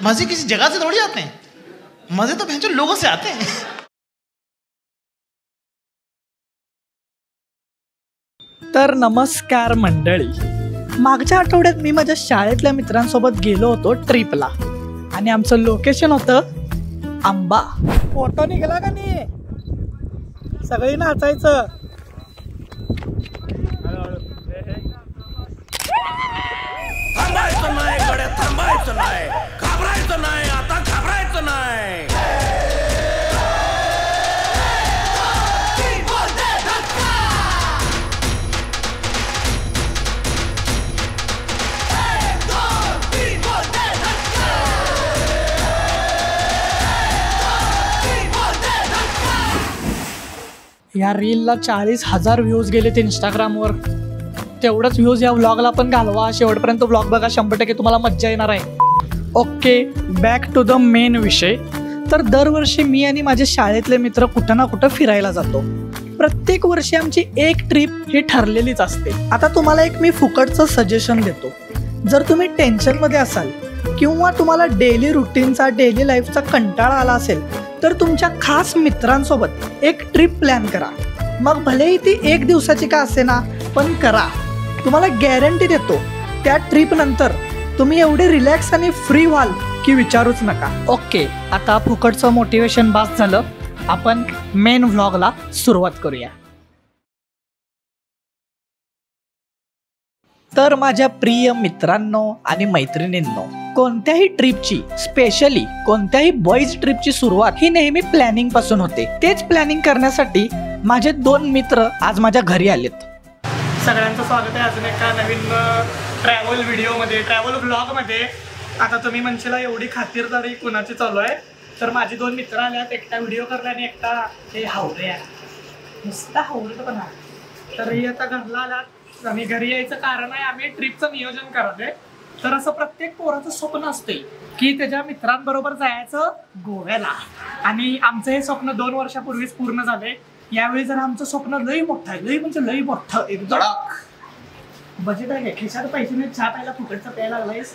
मजे किसी जगह से थोड़ी आते हैं, मजे तो भैंचो लोगों से आते हैं। तर नमस्कार मंडळी, मागच्या आठवड्यात मी माझ्या शाळेतल्या मित्रांसोबत गेलो होतो ट्रिपला आणि आमचं लोकेशन होतं आंबा। फोटो निघाला का नाही? सगळी नाचायचं। थांबायचं नाही कडे, थांबायचं नाही, घाबरायचं नाही, आता घाबरायचं नाही। या रीलला 40,000 व्ह्यूज गेलेत इंस्टाग्रामवर। तेवढंच व्ह्यूज या व्लॉगला पण घालवा, शेवटपर्यंत व्लॉग बघा, 100% तुम्हाला मज्जा येणार आहे। Okay, back to the main विषय। तर दरवर्षी मी आणि माझे शाळेतले मित्र कुठं ना कुठं फिरायला जातो। प्रत्येक वर्षी आमची एक ट्रिप ही ठरलेलीच असते। आता तुम्हाला एक मी फुकटचं सजेशन देतो, जर तुम्ही टेन्शनमध्ये असाल किंवा तुम्हाला डेली रुटीनचा, डेली लाईफचा कंटाळा आला असेल तर तुमच्या खास मित्रांसोबत एक ट्रिप प्लॅन करा। मग भलेही ती 1 दिवसाची का असेना, पण करा। तुम्हाला गॅरंटी देतो त्या ट्रिप नंतर तुम्ही एवढे रिलॅक्स आणि फ्री व्हाल की विचारूच नका। ओके, आता फुकटचं मोटिवेशन बास झालं, आपण मेन व्लॉगला सुरुवात करूया। तर माझ्या प्रिय मित्रांनो आणि मैत्रिणींनो, कोणत्याही ट्रिपची, स्पेशली कोणत्याही बॉईज ट्रिपची सुरुवात ही नेहमी प्लॅनिंग पासून होते। तेच प्लॅनिंग करण्यासाठी माझे 2 मित्र आज माझ्या घरी आलेत। सगळ्यांचं स्वागत आहे अजून एका नवीन ट्रॅव्हल व्हिडिओमध्ये, ट्रॅव्हल व्लॉगमध्ये। आता तुम्ही म्हणशील एवढी खातिरदारी कुणाची चालू आहे, तर माझे 2 मित्र आल्यात, एकटा व्हिडिओ करला आणि एकटा हे हावरे आहे, नुसता हावरे पण आहे। तर ही आता घरला आल्यात आणि घरी यायचं कारण आहे आम्ही ट्रिपचं नियोजन करत आहे। तर असं प्रत्येक पोराचं स्वप्न असते की त्याच्या मित्रांबरोबर जायचं गोव्याला, आणि आमचं हे स्वप्न 2 वर्षापूर्वीच पूर्ण झाले। यावेळी जर आमचं स्वप्न लई मोठं आहे, लई म्हणजे लई मोठं, एकदम बजेट आहे, खिशात पैसे नाही, चहा प्यायला फुकटचं प्यायला लागलायस,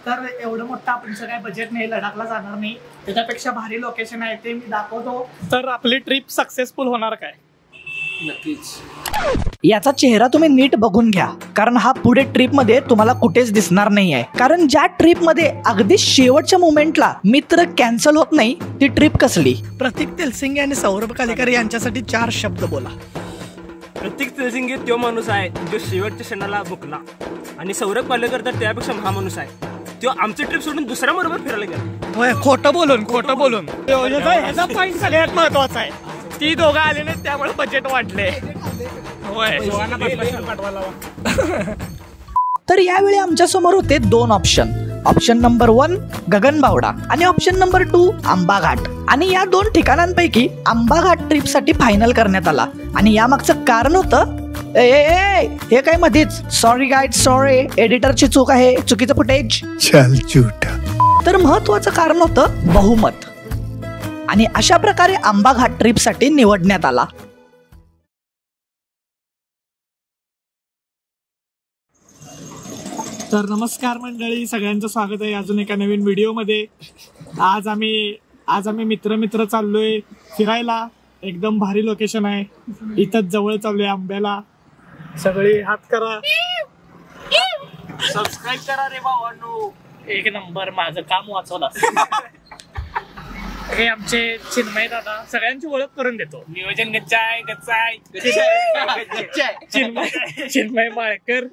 तर एवढं मोठं आपणचं काय बजेट नाही, लडाखला जाणार नाही, त्याच्यापेक्षा भारी लोकेशन आहे ते मी दाखवतो। तर आपली ट्रिप सक्सेसफुल होणार काय? नक्कीच। याचा चेहरा तुम्ही नीट बघून घ्या, कारण हा पुढे ट्रिप मध्ये तुम्हाला कुठेच दिसणार नाही आहे। कारण ज्या ट्रिप मध्ये अगदी शेवटच्या मोमेंटला मित्र कॅन्सल होत नाही, ती ट्रिप कसली? प्रतीक तेलसिंगे आणि सौरभ कालेकर यांच्यासाठी 4 शब्द बोला। प्रतीक तेलसिंगे तो माणूस आहे जो शेवटच्या क्षणाला मुकला, आणि सौरभ कालेकर तर त्यापेक्षा महामाणूस आहे, तो आमची ट्रिप सोडून दुसऱ्या बरोबर फिरायला गेला। होय, खोटं बोलून ह्याचा पॉईंट सगळ्यात महत्वाचा आहे, ती दोघं आले नाही त्यामुळे बजेट वाढले। तर यावेळी आमच्या समोर होते 2 ऑप्शन। ऑप्शन नंबर 1 गगनबावडा आणि ऑप्शन नंबर 2 आंबाघाट। आणि या 2 ठिकाणांपैकी आंबाघाट ट्रिप साठी फायनल करण्यात आला, आणि यामागचं कारण होतं हे काय मध्येच सॉरी गाईड, सॉरी एडिटरची चूक आहे, चुकीचं फुटेज, चल झूठा। तर महत्वाचं कारण होतं बहुमत, आणि अशा प्रकारे आंबाघाट ट्रिप साठी निवडण्यात आला। तर नमस्कार मंडळी, सगळ्यांचं स्वागत आहे अजून एका नवीन व्हिडिओमध्ये। आज आम्ही मित्र चाललोय फिरायला, एकदम भारी लोकेशन आहे, इथंच जवळ चाललोय आंब्याला। सगळे हात करा, सबस्क्राईब करा रे भावांनो, 1 नंबर, माझं काम वाचवलं। हे आमचे चिन्मय दादा, सगळ्यांची ओळख करून देतो, नियोजन गच्चाय चिन्मय माळकर,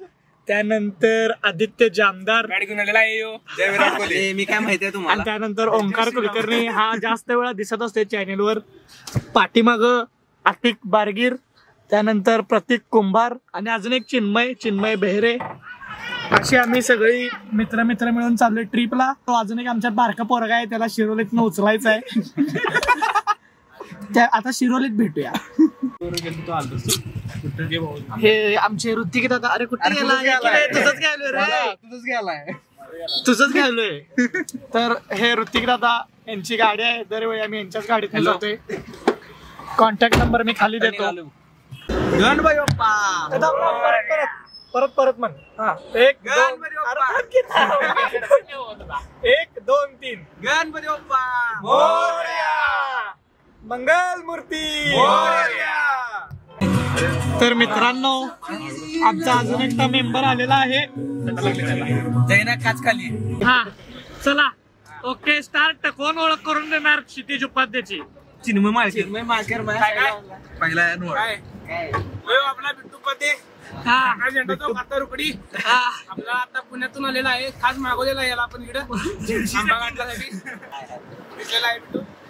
त्यानंतर आदित्य जामदार, गाडी घेऊन आलेला आहे मी काय माहितीये तुम्हाला, आणि त्यानंतर ओंकार कुलकर्णी, हा जास्त वेळा दिसत असते चॅनेलवर, पाठीमाग आतिक बारगीर, त्यानंतर प्रतीक कुंभार, आणि अजून एक चिन्मय बेहरे। अशी आम्ही सगळी मित्र मिळून चाललोय ट्रिपला। तो अजून एक आमच्यात बारका पोरगा आहे, त्याला शिरोलीतनं उचलायचं आहे। आता शिरोलीत भेटूया। हे आमचे ऋतिक दादा, अरे कुठे गेला? तुझंच घ्यायलोय। तर हे ऋतिक दादा यांची गाडी आहे, दरवेळी आम्ही यांच्याच गाडीत जातोय। कॉन्टॅक्ट नंबर मी खाली देतो। परत म्हण. 1 2 3 गणपती बाप्पा मोरया. मंगल मूर्ती मोरया. तर मित्रांनो आमचा अजून एकटा मेंबर आलेला आहे. जैना काचखाली. हा चला ओके स्टार्ट. कोण ओळख करून देणार क्षितिज उपाध्याची? चिन्मय माळकर पहिला आपला बिट्टू पते झेंडा चौक आता रुकडी आपला आता पुण्यातून आलेला आहे. खास मागवलेला आहे याला आपण इकडे आंबा गाठण्यासाठी.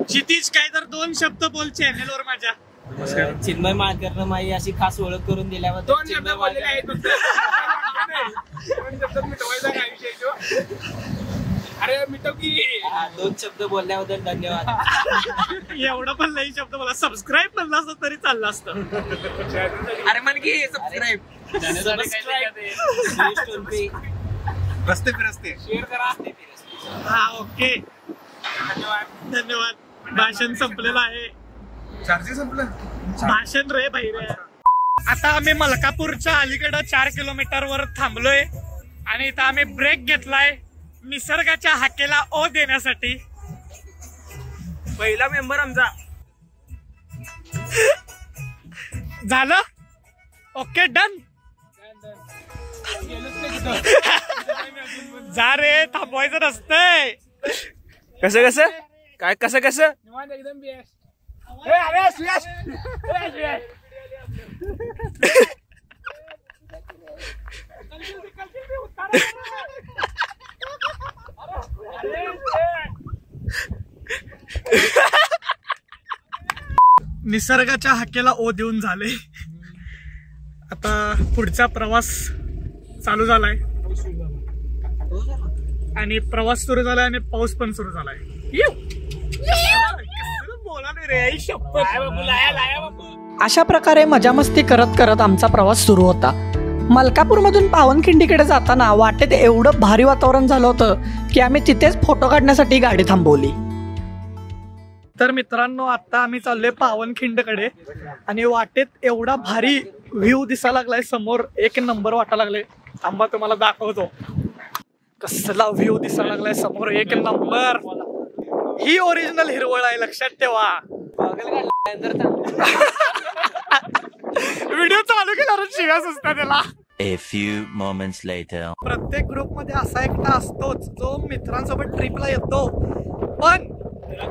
क्षितिज काय तर 2 शब्द बोल चॅनेल वर माझ्या. चिन्मय माळकरनं माझी अशी खास ओळख करून दिल्याबद्दल 2 शब्द बोललेले आहेत फक्त. 2 शब्द मिटवायचा काय विषय तो. अरे मिटव की. 2 शब्द बोलल्याबद्दल धन्यवाद. एवढा पण नाही शब्द मला सबस्क्राईब म्हणलं असतं तरी चाललं असतं. अरे म्हण की सबस्क्राईब. रस्ते फिरस्ते शेअर करा. हा ओके धन्यवाद. भाषण संपलेलं आहे. चार्जिंग संपलं. भाषण रे भाई. आता आम्ही मलकापूरच्या अलीकडं 4 किलोमीटर वर थांबलोय आणि इथं आम्ही ब्रेक घेतलाय निसर्गाच्या हाकेला ओ देण्यासाठी. पहिला मेंबर आमचा झालं. Okay done. जा रे थांबवायचं नसतंय. कसं काय कसं एकदम निसर्गाच्या हाकेला ओ देऊन झाले. आता पुढचा प्रवास चालू झालाय आणि प्रवास सुरू झालाय आणि पाऊस पण सुरू झालाय. बोला नाही रे आई शपथ. अशा प्रकारे मजा मस्ती करत करत आमचा प्रवास सुरू होता. मलकापूरमधून पावनखिंडीकडे जाताना वाटेत एवढं भारी वातावरण झालं होतं की आम्ही तिथेच फोटो काढण्यासाठी गाडी थांबवली. तर मित्रांनो आता आम्ही चाललोय पावनखिंडकडे आणि वाटेत एवढा भारी व्ह्यू दिसायला लागलाय समोर. 1 नंबर वाटायला लागले. थांबा तुम्हाला दाखवतो कसला व्ह्यू दिसायला लागलाय समोर. 1 नंबर. ही ओरिजिनल हिरवळ आहे लक्षात ठेवा. व्हिडिओ चालू केल्यावर शिव्या सुचता त्याला. A few moments later. प्रत्येक ग्रुप मध्ये असा एकटा असतोच जो मित्रांसोबत ट्रिपला येतो पण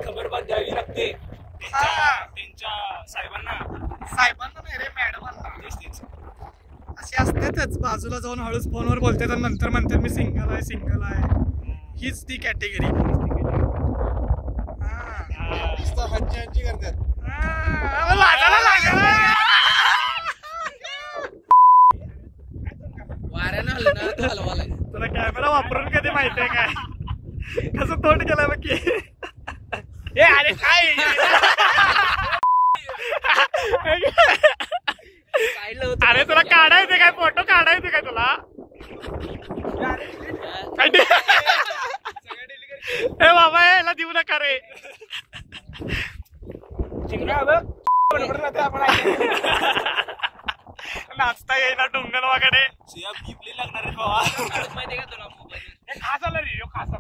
खबर द्यावी लागते त्यांच्या साहेबांना नाही रे मॅडमांना. असे असतातच बाजूला जाऊन हळूच फोनवर बोलते तर नंतर म्हणतात मी सिंगल आहे. हीच ती कॅटेगरी. तुला कॅमेरा वापरून कधी माहितीये काय कसं तोंड केलं बघ की. अरे काय अरे तुला काढायचे काय फोटो काढायचे काय तुला. ए बाबा याला देऊ नका रे. नाचता येईना डोंगर वगैरे लागणार आहे माहितीये का तुला मोबाईल खासाला रे खासा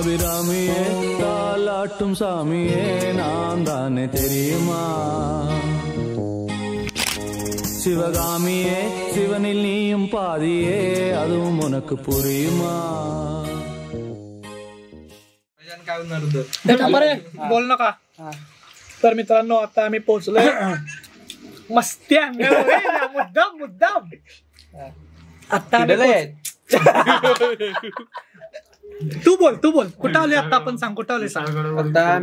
அபிராமியே தாலாட்டும் சாமியே நான் தானே தெரியுமா சிவகாமியே சிவனில் நீயும் பாதியே அதுவும் உனக்கு புரியுமா. बोल नका. तर मित्रांनो आता आम्ही पोहोचलोय मस्ती अंगावर मुद्दाम मुद्दाम. आता तू बोल कुठं आलोय आता आपण सांग कुठं आलोय सांग. आता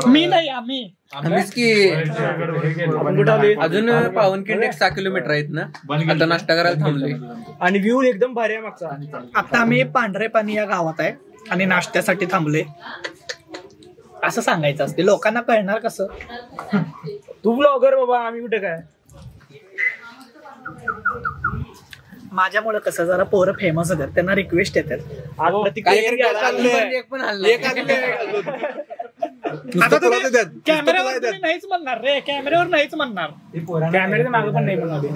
मी नाही आम्हीच की अजून पावनखिंड 6 किलोमीटर आहेत ना. आता नाश्ता करायला थांबलोय आणि व्ह्यू एकदम भारी आहे मागचा. आता आम्ही पांढरे पाणी या गावात आहे आणि नाश्त्यासाठी थांबले असं सांगायचं असते. लोकांना कळणार कसं. तू ब्लॉगर बाबा, आम्ही कुठे काय. माझ्यामुळे कसं जरा पोरं फेमस होतात, त्यांना रिक्वेस्ट येतात. आता कॅमेऱ्यावर नाहीच म्हणणार रे, कॅमेऱ्यावर नाहीच म्हणणार. कॅमेऱ्याच्या मागे पण नाही म्हणाले,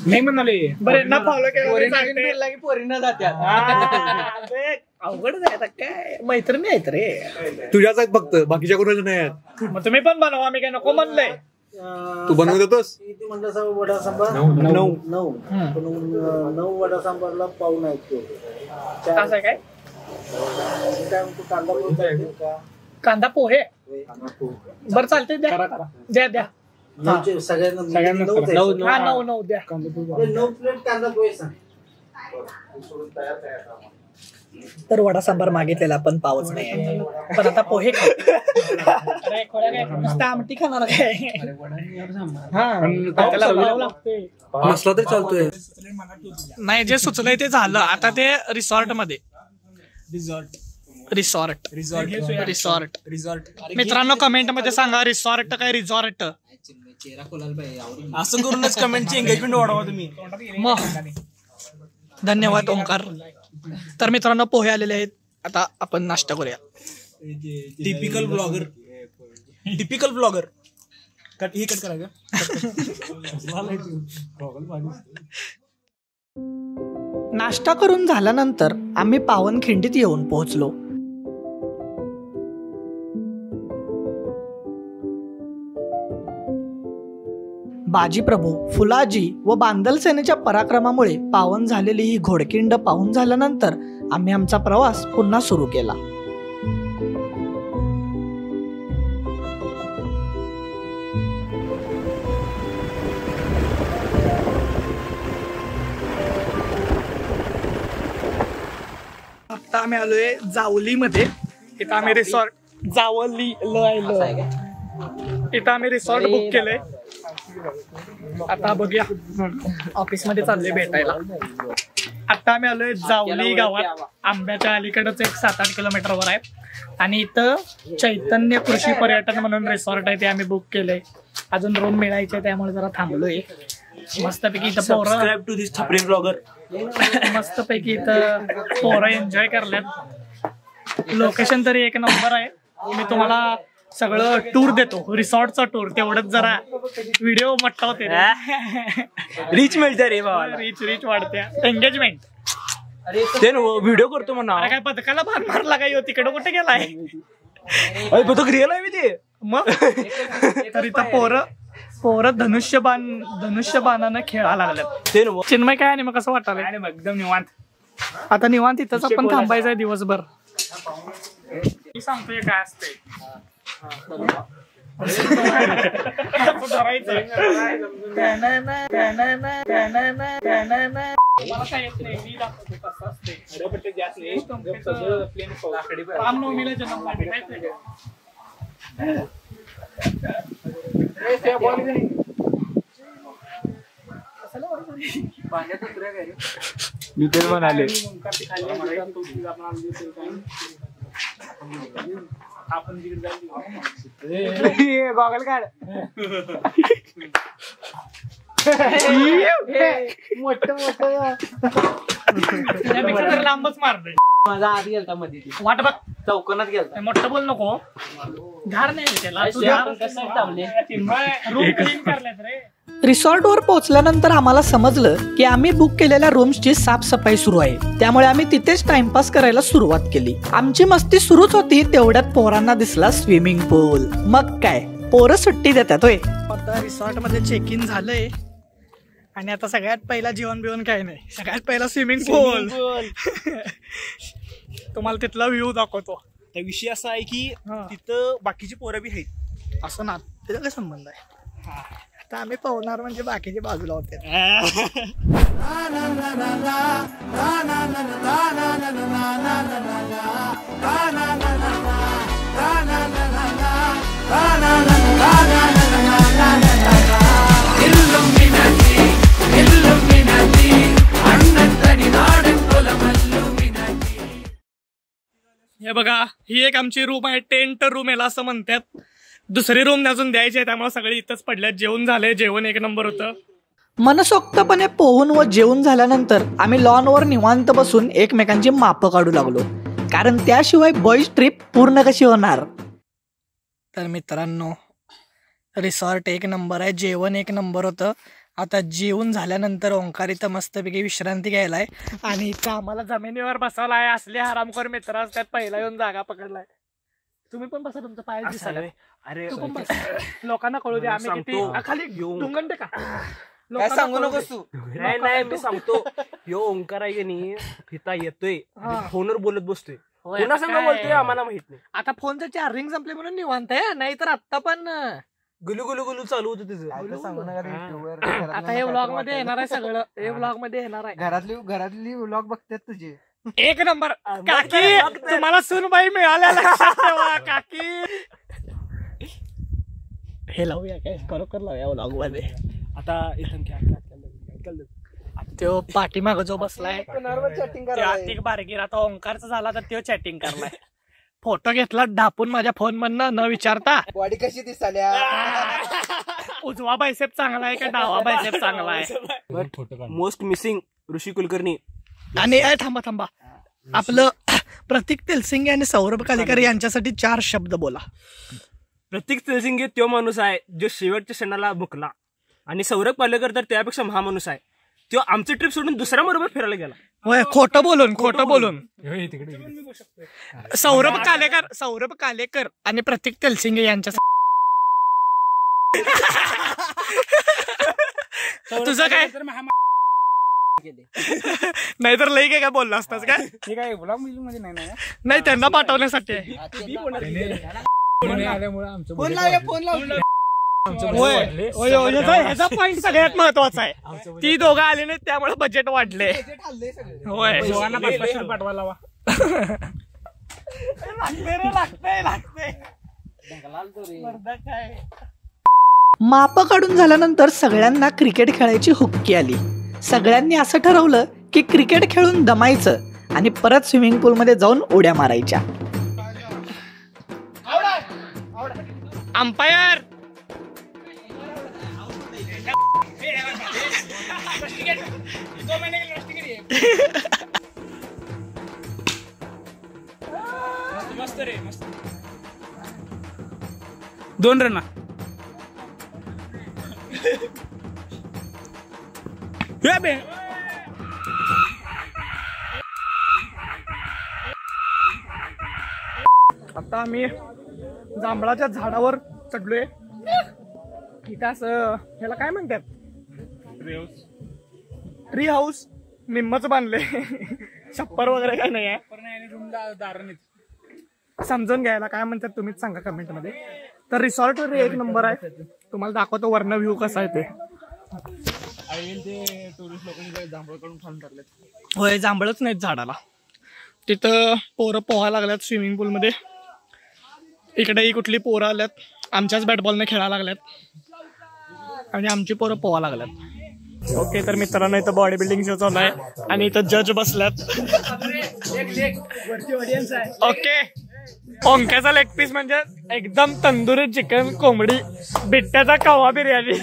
नाही म्हणाले. बरं ना फॉलो केलं की पोरींना जात्यात. अवघडच आहे आता काय. मैत्रिणी आहेत रे तुझ्याच आहेत फक्त, बाकीच्या कोणाच्या नाही आहेत. मग तुम्ही पण बनवा, आम्ही काय नको म्हणलंय. तू बनवून देतोस. वडा सांबार 9 वडा सांबारला पाऊन आहेत. असं काय कांदा का कांदा पोहे बरं चालतंय, द्या द्या सगळ्यांना 9 द्या. 9 प्लेट कांदा पोहे सांग. तर वडा सांबार मागितलेला पण पावच नाही, पण आता पोहे आमटी खाणार काय. नसला तरी चालतोय. नाही जे सुचलंय ते झालं. आता ते रिसॉर्ट मध्ये रिसॉर्ट मित्रांनो कमेंट मध्ये सांगा रिसॉर्ट काय रिसॉर्ट. असं करूनच कमेंटची एंगेजमेंट वाढवा तुम्ही. धन्यवाद ओंकार. तर मित्रांनो पोहे आलेले आहेत, आता आपण नाश्ता करूया. टिपिकल ब्लॉगर कट करायचं. नाश्ता करून झाल्यानंतर आम्ही पावनखिंडीत येऊन पोहोचलो. बाजीप्रभू, फुलाजी व बांदल सेनेच्या पराक्रमामुळे पावन झालेली ही घोडखिंड पाहून झाल्यानंतर आम्ही आमचा प्रवास पुन्हा सुरू केला. आता आम्ही आलोय जावलीमध्ये. इथं आम्ही रिसॉर्ट इथं आम्ही रिसॉर्ट बुक केलंय. आता बघूया, ऑफिस मध्ये चाललोय भेटायला. आता आम्ही आलोय जावली गावात. आंब्याच्या अलीकडच एक 7-8 किलोमीटरवर आहे. आणि इथं चैतन्य कृषी पर्यटन म्हणून रिसॉर्ट आहे, ते आम्ही बुक केलंय. अजून रूम मिळायचे त्यामुळे जरा थांबलोय. मस्तपैकी इथं सबस्क्राइब टू दिस छपरी ब्लॉगर. मस्तपैकी इथं पोरं एन्जॉय करल्यात. लोकेशन तरी एक नंबर आहे. मी तुम्हाला सगळं टूर देतो, रिसॉर्टचा टूर. तेवढंच जरा व्हिडिओ मोठा होते, रीच मिळते रे बाबा. रीच वाढते, एंगेजमेंट. ते व्हिडिओ करतो म्हणा. काय पथकाला भान मारला काय हो, तिकडे कुठे गेलाय. पथक रिअल आहे मी ते. मग तर इथं पोरं धनुष्यबाणानं खेळायला लागल्यात. ते चिन्मय काय आणि मग कसं वाटायला. एकदम निवांत. आता निवांत इथंच आपण थांबायचंय दिवसभर. मी सांगतोय काय असते. रामनवमीला जन्म मी ते म्हणाले. गॉगल काढ. लांबच मारतोय. माझा आधी गेलता मध्ये वाट बघ, चौकोनात गेलता. मोठं बोल नको. झाड नाही त्याला. रिसॉर्टवर पोहोचल्यानंतर आम्हाला समजलं की आम्ही बुक केलेल्या रूम्सची साफसफाई सुरू आहे. त्यामुळे आम्ही तिथेच टाइमपास करायला सुरुवात केली. आमची मस्ती सुरूच होती, तेवढ्यात पोरांना दिसला स्विमिंग पूल. मग काय, पोरं सुट्टी देतात होय. आता रिसॉर्ट मध्ये चेक इन झालंय आणि आता सगळ्यात पहिला जेवण बिवण काय नाही, सगळ्यात पहिला स्विमिंग पूल. तुम्हाला तिथला व्ह्यू दाखवतो. त्या विषय असा आहे की तिथं बाकीची पोरं बी आहेत. असं ना, त्याचा काय संबंध आहे. आता आम्ही पवणार म्हणजे बाकीचे बाजूला होते. हे बघा, ही एक आमची रूम आहे, टेंट रूम याला असं म्हणतात. दुसरी रूम अजून द्यायची आहे, त्यामुळे सगळे इथंच पडल्यात. जेवण झालंय, जेवण एक नंबर होतं. मनसोक्तपणे पोहून व जेवून झाल्यानंतर आम्ही लॉनवर निवांत बसून एकमेकांची मापं काढू लागलो, कारण त्याशिवाय बॉईज ट्रिप पूर्ण कशी होणार. तर मित्रांनो, रिसॉर्ट एक नंबर आहे, जेवण एक नंबर होतं. आता जेवून झाल्यानंतर ओंकार इथं मस्तपैकी विश्रांती घ्यायलाय आणि इथं आम्हाला जमिनीवर बसवला आहे. असले हरामखोर मित्र असतात, पहिला येऊन जागा पकडलाय. तुम्ही पण बसा, तुमचं पाय दिसायला. अरे लोकांना कळू दे आम्ही किती खाली ढुंगण का काय सांगू नकोस तू. नाही मी सांगतो. यो ओंकार आहे की नाही, इथं येतोय फोनवर बोलत बसतोय. कोणा संग बोलतोय आम्हाला माहित नाही. आता फोनचं चार्जिंग संपले म्हणून निवांत आहे, नाहीतर आता पण गुलू गुलू गुलू चालू होतं तिचं. आता हे व्लॉग मध्ये येणार आहे सगळं. हे व्लॉग मध्ये येणार आहे. घरातली व्लॉग बघतात तुझे. एक नंबर. काकी, तुम्हाला सूनबाई मिळाल्या, लक्षात ठेवा काकी. हे लावूया काय, खरोखर लावूया व्लॉग मध्ये. आता इथं तो पाठीमाग जो बसलाय आर्थिक बारगीर, आता ओंकारचा झाला तर तो चॅटिंग करलाय. फोटो घेतला ढापून माझ्या फोन मधनं न विचारता. बॉडी कशी दिसाल्या, उजवा बायसेप चांगला आहे का डावा बायसेप चांगला आहे. मोस्ट मिसिंग ऋषी कुलकर्णी. आणि थांबा, आपलं प्रतीक तेलसिंगे आणि सौरभ कालेकर यांच्यासाठी 4 शब्द बोला. प्रतीक तेलसिंगे तो माणूस आहे जो शेवटच्या क्षणाला मुकला, आणि सौरभ पालेकर तर त्यापेक्षा महामाणूस आहे. तो आमची ट्रिप सोडून दुसऱ्या बरोबर फिरायला गेला. होय, खोटं बोलून. सौरभ कालेकर आणि प्रतीक तेलसिंगे यांच्या तुझं काय नाहीतर लई काय बोलला असतास काय? नाही, त्यांना पाठवण्यासाठी ह्याचा पॉइंट सगळ्यात महत्वाचा आहे. ती दोघं आली नाही त्यामुळे बजेट वाढले. होय, पाठवायला माप काढून झाल्यानंतर सगळ्यांना क्रिकेट खेळायची हुक्की आली. सगळ्यांनी असं ठरवलं की क्रिकेट खेळून दमायचं आणि परत स्विमिंग पूल मध्ये जाऊन उड्या मारायच्या. अंपायर मस्त 2 रन. आता आम्ही जांभळाच्या झाडावर चढलोय. इथं असं ह्याला काय म्हणतात, ट्री हाऊस निम्मच बांधले. छप्पर वगैरे काय नाही आहे. समजून घ्यायला काय म्हणतात तुम्हीच सांगा कमेंट मध्ये. तर रिसॉर्ट वर एक नंबर आहे, तुम्हाला दाखवतो वर्ण व्ह्यू कसा आहे ते. होय, जांभळच नाहीत झाडाला. तिथं पोरं पोहायला लागल्यात स्विमिंग पूल मध्ये. इकडेही कुठली पोरं आल्यात, आमच्याच बॅटबॉलने खेळायला लागल्यात आणि आमची पोरं पोहायला लागल्यात. ओके, तर मित्रांनो इथं बॉडी बिल्डिंग शो चालू आहे आणि इथं जज बसल्यात. ओके, ओंक्याचा लेग पीस म्हणजे एकदम तंदुरी चिकन कोंबडी, बिट्ट्याचा कवा biryani.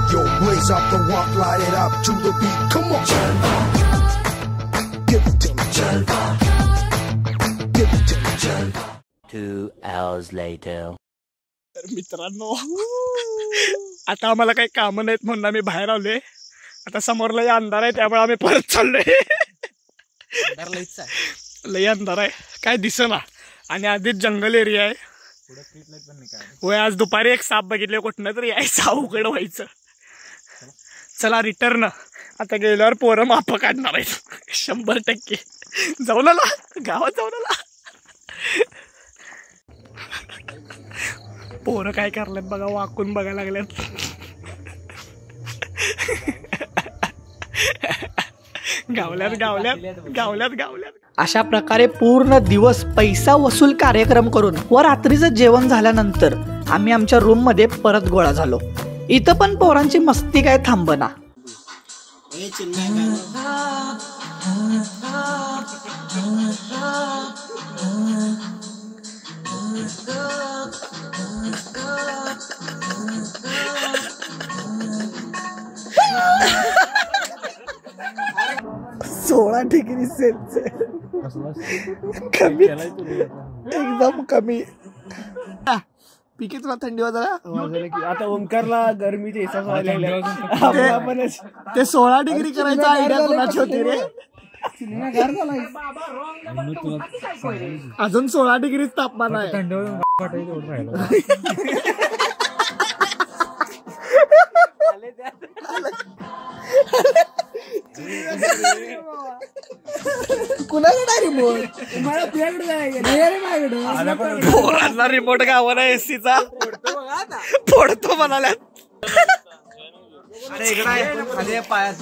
Yo, blaze up the walk, light it up to the beat. Come on, Jalva. Give it to me, Jalva. Give it to me, Jalva. 2 hours later. तर मित्रांनो, आता आम्हाला काही कामं नाहीत म्हणून आम्ही बाहेर आलोय. आता समोरला अंधार आहे त्यामुळे आम्ही परत चाललोय. लई अंधार आहे, काय दिसेना आणि आधीच जंगल एरिया आहे. होय, आज दुपारी एक साप बघितले, कुठनं तरी यायचं उघड व्हायचं. चला रिटर्न. आता गेल्यावर पोरं माप काढणार आहेत 100%. जाऊन आला गावात जाऊन आला. पोरं काय करल्यात बघा, वाकून बघायला लागल्यात. गावल्यात गावल्यात गावल्यात गावल्यात. अशा प्रकारे पूर्ण दिवस पैसा वसूल कार्यक्रम करून व रात्रीचं जेवण झाल्यानंतर आम्ही आमच्या रूम मध्ये परत गोळा झालो. इथं पण पोरांची मस्ती काय थांबना. सोळा डिग्री सेल्सिअस कमी, एकदम कमी. पिके तुला थंडी वाजला आता ओमकारला गरमीचे एहसास व्हायला लागले. ते 16 डिग्री करायचा आयडिया कोणाची होती रे? अजून 16 डिग्री तापमान आहे. कुणाकडे रिमोट? पोरांना रिमोट गावाला एसीचा फोडतो म्हणाल्या. अरे इकडे पायात.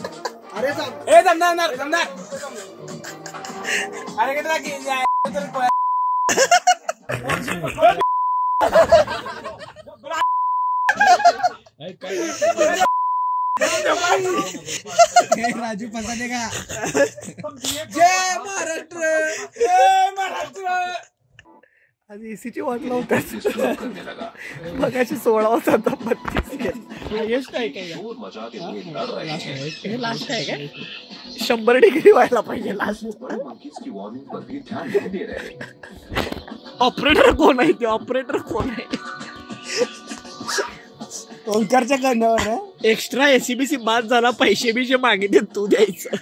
राजू पसाने का? जय महाराष्ट्र, जय महाराष्ट्र. आज एसीची वाट लावतात. मगाशी 16 होता, आता 32. लास्ट आहे काय? 100 डिग्री व्हायला पाहिजे लास्ट. ऑपरेटर कोण आहे? ते ऑपरेटर कोण आहे? ओंकारच्या कानावर एक्स्ट्रा एसीबीसी बाद झाला, पैसे बिशे मागितले तू द्यायचं.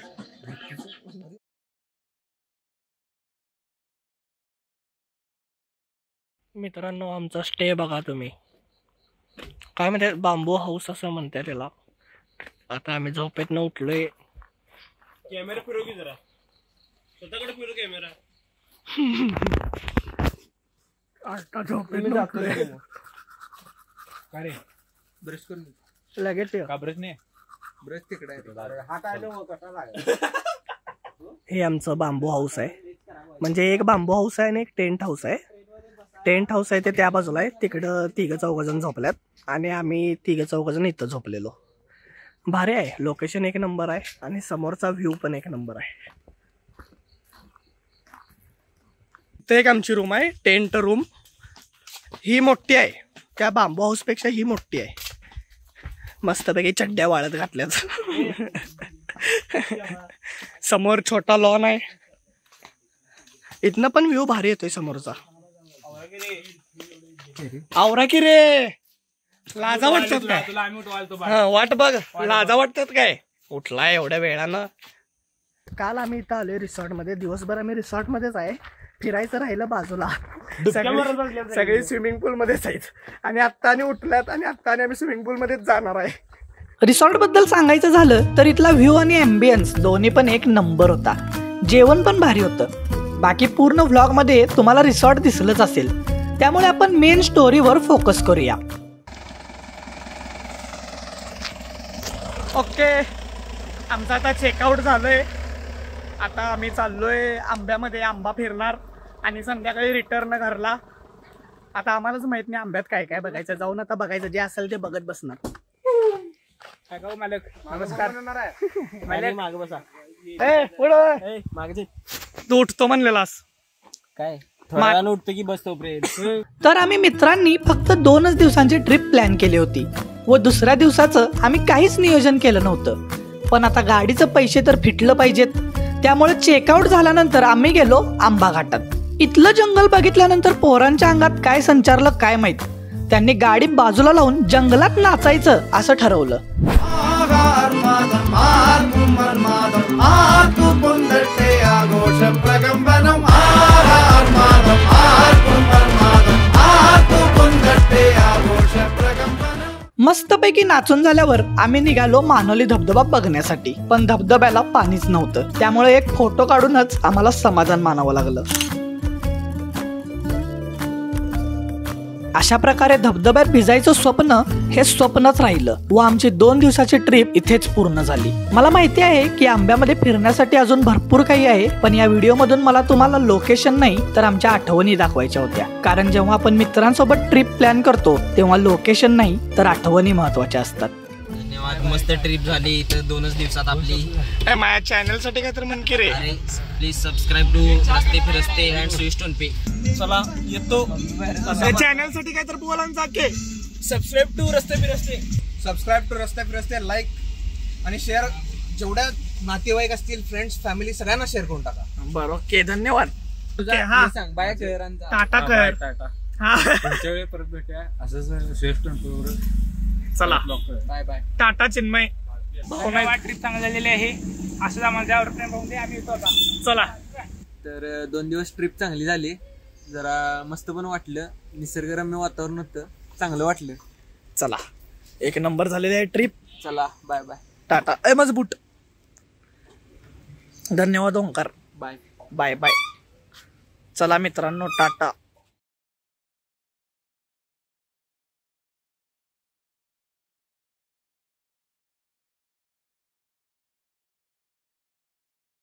मित्रांनो, आमचा स्टे बघा तुम्ही. काय म्हणतात, बांबू हाऊस असं म्हणतात त्याला. आता आम्ही झोपेत न उठलोय. कॅमेरा फिरव की जरा, स्वतःकडे फिरव कॅमेरा. आता झोपेत न उठलोय. काय रे ब्रश करून लगेच का? ब्रश नाही, ब्रश तिकडे आहे. हे आमचं बांबू हाऊस आहे. म्हणजे एक बांबू हाऊस आहे आणि एक टेंट हाऊस आहे. टेंट हाऊस आहे ते त्या बाजूला आहे. तिकडं 3-4 झोपल्यात आणि आम्ही 3-4 इथं झोपलेलो. भारी आहे, लोकेशन एक नंबर आहे आणि समोरचा व्ह्यू पण एक नंबर आहे. ते एक आमची रूम आहे, टेंट रूम. ही मोठी आहे, त्या बांबू हाऊस पेक्षा ही मोठी आहे. मस्तपैकी चड्ड्या वाळत घातल्यात. समोर छोटा लॉन आहे. इथनं पण व्ह्यू भारी येतोय समोरचा. आवरा की रे, लाजा वाटतात काय? वाट बघ, लाजा वाटतात काय? उठलाय एवढ्या वेळानं. काल आम्ही इथं आलोय रिसॉर्ट मध्ये. दिवसभर आम्ही रिसॉर्ट मध्येच आहे. फिरायचं राहिलं बाजूला. सगळे स्विमिंग पूल मध्येच आहेत आणि आत्ताने उठल्यात आणि आत्ताने आम्ही स्विमिंग पूल मध्येच जाणार आहे. रिसॉर्ट बद्दल सांगायचं झालं तर इथला व्ह्यू आणि एम्बियन्स दोन्ही पण एक नंबर होता. जेवण पण भारी होतं. बाकी पूर्ण व्लॉग मध्ये तुम्हाला रिसॉर्ट दिसलंच असेल, त्यामुळे आपण मेन स्टोरीवर फोकस करूया. ओके, आमचं आता चेकआउट झालंय. आता आम्ही चाललोय आंब्यामध्ये. आंबा फिरणार आणि संध्याकाळी रिटर्न घरला. आता आम्हालाच माहित नाही आंब्यात काय काय बघायचं. जाऊन आता बघायचं, जे असेल ते बघत बसणार. मालक नमस्कार. मागे बसा. मागे तू उठतो म्हणलेलास काय? थोड्या उठतो की बसतो प्रेम. तर आम्ही मित्रांनी फक्त 2च दिवसांची ट्रिप प्लॅन केली होती व दुसऱ्या दिवसाचं आम्ही काहीच नियोजन केलं नव्हतं. पण आता गाडीचं पैसे तर फिटलं पाहिजेत, त्यामुळे चेकआउट झाल्यानंतर आम्ही गेलो आंबा घाटात. इथलं जंगल बघितल्यानंतर पोरांच्या अंगात काय संचारलं काय माहित. त्यांनी गाडी बाजूला लावून जंगलात नाचायचं असं ठरवलं. मस्तपैकी नाचून झाल्यावर आम्ही निघालो मानोली धबधबा बघण्यासाठी, पण धबधब्याला पाणीच नव्हतं, त्यामुळे एक फोटो काढूनच आम्हाला समाधान मानावं लागलं. अशा प्रकारे धबधब्यात भिजायचं स्वप्न हे स्वप्नच राहिलं व आमची 2 दिवसाची ट्रिप इथेच पूर्ण झाली. मला माहिती आहे की आंब्यामध्ये फिरण्यासाठी अजून भरपूर काही आहे, पण या व्हिडिओ मधून मला तुम्हाला लोकेशन नाही तर आमच्या आठवणी दाखवायच्या होत्या. कारण जेव्हा आपण मित्रांसोबत ट्रिप प्लॅन करतो तेव्हा लोकेशन नाही तर आठवणी महत्वाच्या असतात. धन्यवाद, मस्त ट्रिप झाली इथं 2च दिवसात आपली. माझ्या चॅनल साठी काय तर म्हण की रे. प्लीज सबस्क्राईब टू रस्ते फिरस्ते अँड स्वीट पे. चला येतो. चॅनल साठी काय तर बोला ना जाके. सबस्क्राईब टू रस्ते फिरस्ते. सबस्क्राईब टू रस्ते फिरस्ते, लाईक आणि शेअर, जेवढ्या नातेवाईक असतील, फ्रेंड्स, फॅमिली, सगळ्यांना शेअर करून टाका. बरं, ओके, धन्यवाद. सांग बाय कर. टाटा कर. पुढच्या वेळी परत भेटूया असंच स्विफ्ट टेम्पोवर. चला bye bye. Tata Chinmay. Trip चांगली झालेली आहे. असं आम्हाला आम्ही येतो आता. चला. तर 2 दिवस ट्रिप चांगली झाली, जरा मस्त पण वाटलं, निसर्गरम्य वातावरण होतं, चांगलं वाटलं. चला, 1 नंबर झालेली आहे ट्रिप. चला बाय बाय. टाटा. मजबूत. धन्यवाद ओंकार. Bye bye bye. चला मित्रांनो, टाटा.